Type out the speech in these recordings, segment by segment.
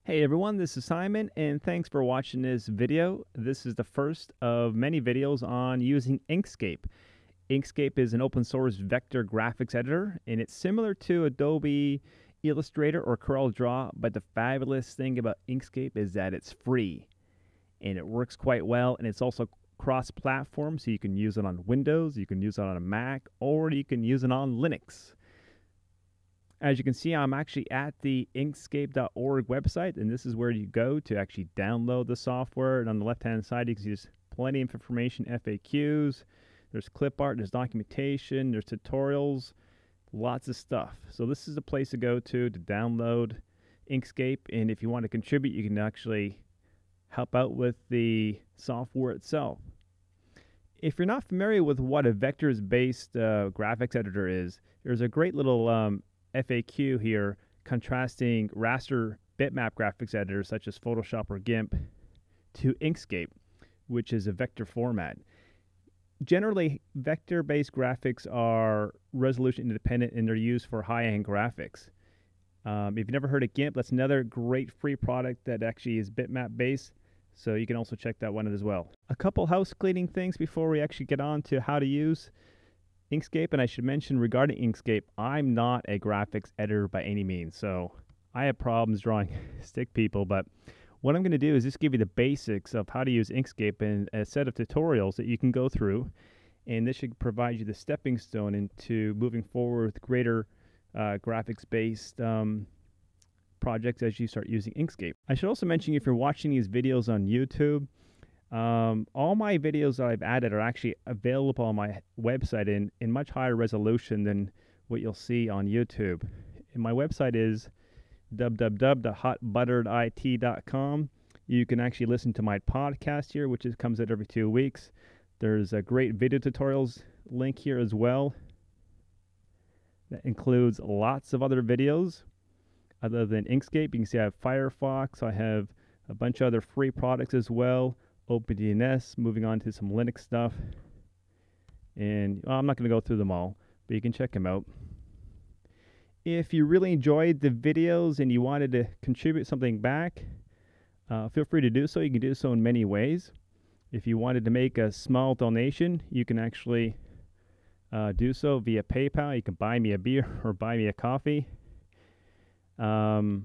Hey everyone, this is Simon, and thanks for watching this video. This is the first of many videos on using Inkscape. Inkscape is an open source vector graphics editor, and it's similar to Adobe Illustrator or CorelDRAW, but the fabulous thing about Inkscape is that it's free, and it works quite well, and it's also cross-platform, so you can use it on Windows, you can use it on a Mac, or you can use it on Linux. As you can see, I'm actually at the inkscape.org website, and this is where you go to actually download the software. And on the left-hand side, you can see there's plenty of information, FAQs, there's clip art, there's documentation, there's tutorials, lots of stuff. So this is the place to go to download Inkscape, and if you want to contribute, you can actually help out with the software itself. If you're not familiar with what a vectors-based graphics editor is, there's a great little FAQ here contrasting raster bitmap graphics editors such as Photoshop or GIMP to Inkscape, which is a vector format. Generally, vector-based graphics are resolution independent and they're used for high-end graphics. If you've never heard of GIMP, that's another great free product that actually is bitmap based, so you can also check that one out as well. A couple house cleaning things before we actually get on to how to use Inkscape, and I should mention regarding Inkscape, I'm not a graphics editor by any means, so I have problems drawing stick people, but what I'm going to do is just give you the basics of how to use Inkscape and a set of tutorials that you can go through, and this should provide you the stepping stone into moving forward with greater graphics-based projects as you start using Inkscape. I should also mention, if you're watching these videos on YouTube, all my videos that I've added are actually available on my website in much higher resolution than what you'll see on YouTube. And my website is www.hotbutteredit.com. You can actually listen to my podcast here, which comes out every 2 weeks. There's a great video tutorials link here as well that includes lots of other videos other than Inkscape. You can see I have Firefox, I have a bunch of other free products as well, OpenDNS, moving on to some Linux stuff. And I'm not going to go through them all, but you can check them out. If you really enjoyed the videos and you wanted to contribute something back, feel free to do so. You can do so in many ways. If you wanted to make a small donation, you can actually do so via PayPal. You can buy me a beer or buy me a coffee. To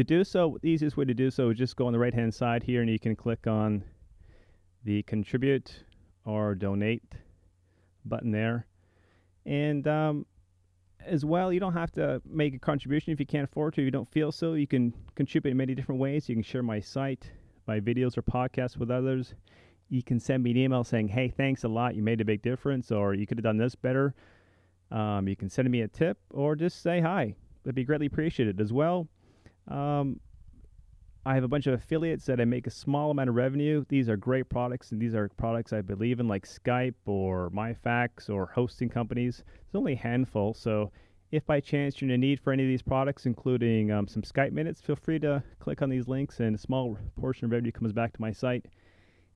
do so, the easiest way to do so is just go on the right-hand side here, and you can click on the contribute or donate button there. And as well, you don't have to make a contribution if you can't afford to. If you don't feel so, you can contribute in many different ways. You can share my site, my videos or podcasts with others. You can send me an email saying, hey, thanks a lot, you made a big difference, or you could have done this better. You can send me a tip or just say hi. That'd be greatly appreciated as well. I have a bunch of affiliates that I make a small amount of revenue. These are great products, and these are products I believe in, like Skype or MyFax or hosting companies. There's only a handful, so if by chance you're in need for any of these products, including some Skype minutes, feel free to click on these links, and a small portion of revenue comes back to my site.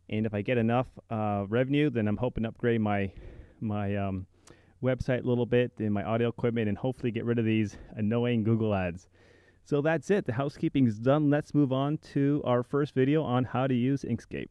And if I get enough revenue, then I'm hoping to upgrade my website a little bit and my audio equipment, and hopefully get rid of these annoying Google ads. So that's it. The housekeeping is done. Let's move on to our first video on how to use Inkscape.